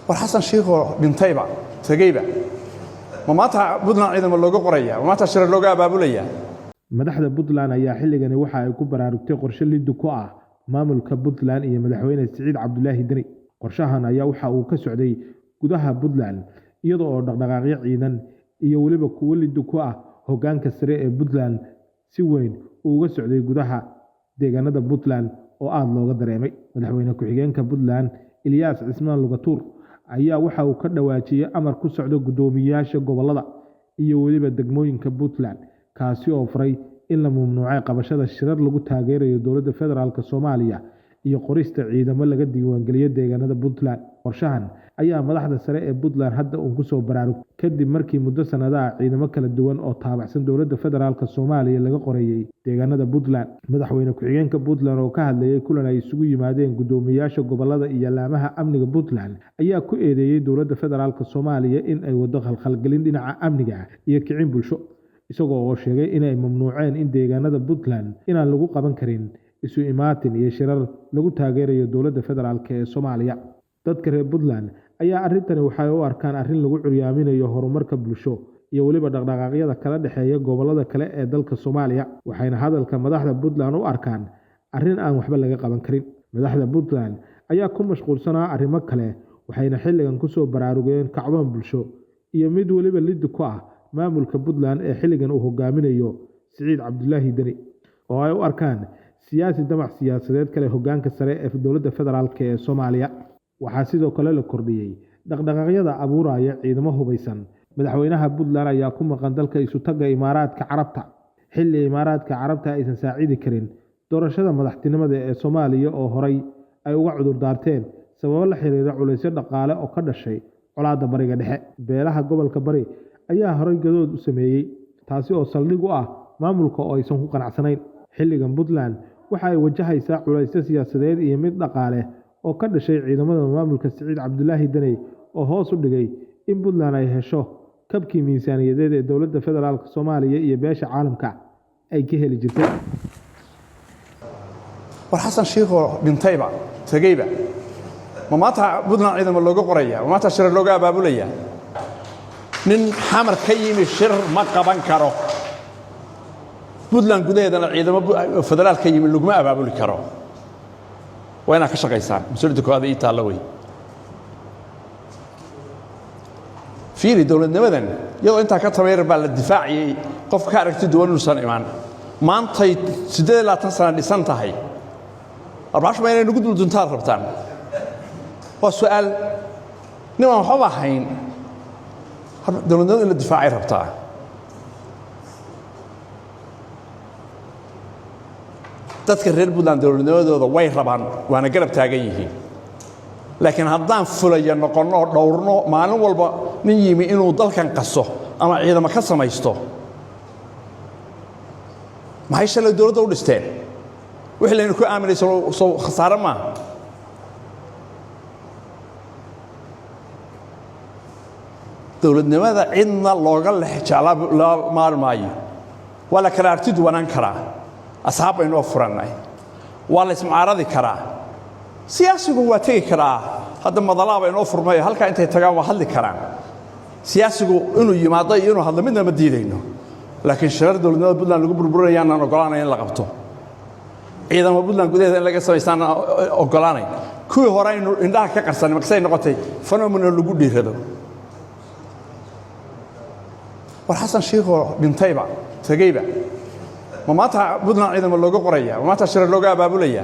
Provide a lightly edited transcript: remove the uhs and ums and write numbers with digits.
والحسن شيخو بنتيبة تجيبة وماتها بدنا عيدا من اللوجو قرية وماتها شر اللوجو أبابولية. madaxda Puntland ayaa xilligani waxa ay ku baraarugtay qorshe liddu ku ah maamulka Puntland iyo madaxweyne Siciid Cabdullaahi Deni. Qorshahan ayaa waxa uu ka socday gudaha Puntland iyadoo oo dhaqdhaqaaqyo ciidan iyo waliba kuwo liddu ku ah hoggaanka sare ee Puntland si weyn uga socday gudaha deegaanada Puntland oo aad looga dareemay. Madaxweyne ku-xigeenka Puntland Ilyas Cismaan Lugatur ayaa waxa uu ka dhawaajiyay amar ku socdo gudoomiyaasha gobolada iyo waliba degmooyinka Puntland kaasi oo furay in la mamnuucay qabashada shirar lagu taageerayo dowladda federaalka Soomaaliya iyo qorista ciidamo laga diiwaangeliyo deegaanada Puntland. Qorshahan ayaa madaxda sare ee Puntland hadda uu ku soo baraarugay kadib markii muddo sanadaha ciidamo kala duwan oo taabacsan dowladda federaalka Soomaaliya laga qoreeyay deegaanada Puntland. Madaxweyne ku-xigeenka Puntland oo ka hadlayay kulan ay isugu yimaadeen gudoomiyaasha gobolada iyo laamaha amniga Puntland ayaa ku eedeeyay dowladda federaalka Soomaaliya in ay wado khalkhalgelin dhinaca amniga iyo kicin bulsho, isagoo oo sheegay inay mamnuuceen in deegaanada Puntland inaan lagu qaban karin isu imaatin iyo shirar lagu taageerayo dowladda federaalka ee Soomaaliya. Dadka reer Puntland ayaa arintani waxay u arkaan arrin lagu curyaaminayo horumarka bulsho iyo waliba dhaqdhaqaaqyada kala dhaxeeya gobolada kale ee dalka Soomaaliya, waxayna hadalka madaxda Puntland u arkaan arrin aan waxba laga qaban karin. Madaxda Puntland ayaa ku mashquulsanaa arrimo kale, waxayna xilligan ku soo baraarugeen kacdoon bulsho iyo mid waliba liddu ku ah maamulka Puntland ee xilligan uu hogaaminayo Siciid Cabdullaahi Deni oo ay u arkaan siyaasi damac siyaasadeed kale hoggaanka sare ee dowladda federaalka ee Soomaaliya. Waxaa sidoo kale la kordhiyay dhaqdhaqaaqyada abuuraya ciidamo hubeysan. Madaxweynaha Puntland ayaa ku maqan dalka isu taga Imaaraadka Carabta xilli Imaaraadka Carabta aysan saacidi karin doorashada madaxtinimada ee Soomaaliya oo horay ay uga cudur daarteen sababo la xiriira culaysyo dhaqaale oo ka dhashay colaadda Bariga Dhexe. Beelaha gobolka Bari ayaa horay gadood u sameeyay taasi oo saldhig u ah maamulka oo aysan ku qanacsanayn. Xilligan Puntland waxa ay wajahaysaa culaysyo siyaasadeed iyo mid dhaqaale oo ka dhashay ciidamada maamulka Siciid Cabdullaahi Deni oo hoos u dhigay in Puntland ay hesho kabkii miisaaniyadeed ee dowladda federaalka Soomaaliya iyo beesha caalamka ay ka heli jirtay. والحسن شيخو بنتيبة تجيبة وماتها بدنا عيدا من اللوجو قرية وماتها شر اللوجو أبابولية. nin xamar ka yimi shir ma qaban karo Puntland gudaheedana ciidamo federaal ka yimi laguma abaabuli karo waa inaad ka shaqaysaan mas-uuliyadda koowaad ii taalla wey fiiri dowladnimadan iyadoo intaa ka tabayar baa la difaaciyey qof ka aragti duwan inuusan imaan maantay 28 sano dhisan tahay arbaash ma inay nagu dul duntaan rabtaan waa su'aal niman waxba ahayn dowladnimada in la difaacay rabtaa dadka reer Puntland dowladnimadooda way rabaan waana garab taagan yihiin laakiin haddaan fulaya noqono dhowrno maalin walba nin yimi inuu dalkan qaso ama ciidamo ka samaysto maxay shalay dowladda u dhisteen wixii laynu ku aaminayso soo khasaare ma dowladnimada cidna looga la maarmaayo wala kala artidu wanaan karaa asxaab aynu furannay wala ismaaradi karaa siyaasigu waa tagi karaa hadda madalaaba inoo furmay halka intay tagaan waa hadli karaan siyaasigu inuu yimaado inuu hadlo midna ma diidayno laakiin sharar dowladnimada Puntland lagu burburayaan aan ogolaanay in la qabto ciidamada Puntland gudaheeda in laga sameeyaan ogolaanay kuwii hore inuu indhaha ka qarsanay markay noqotay phenomenon lagu dhiirado. والحسن شيخو بنتيبة تجيبة وماتها بدنا عيدا من اللوجو قرية وماتها شر اللوجو أبابولية.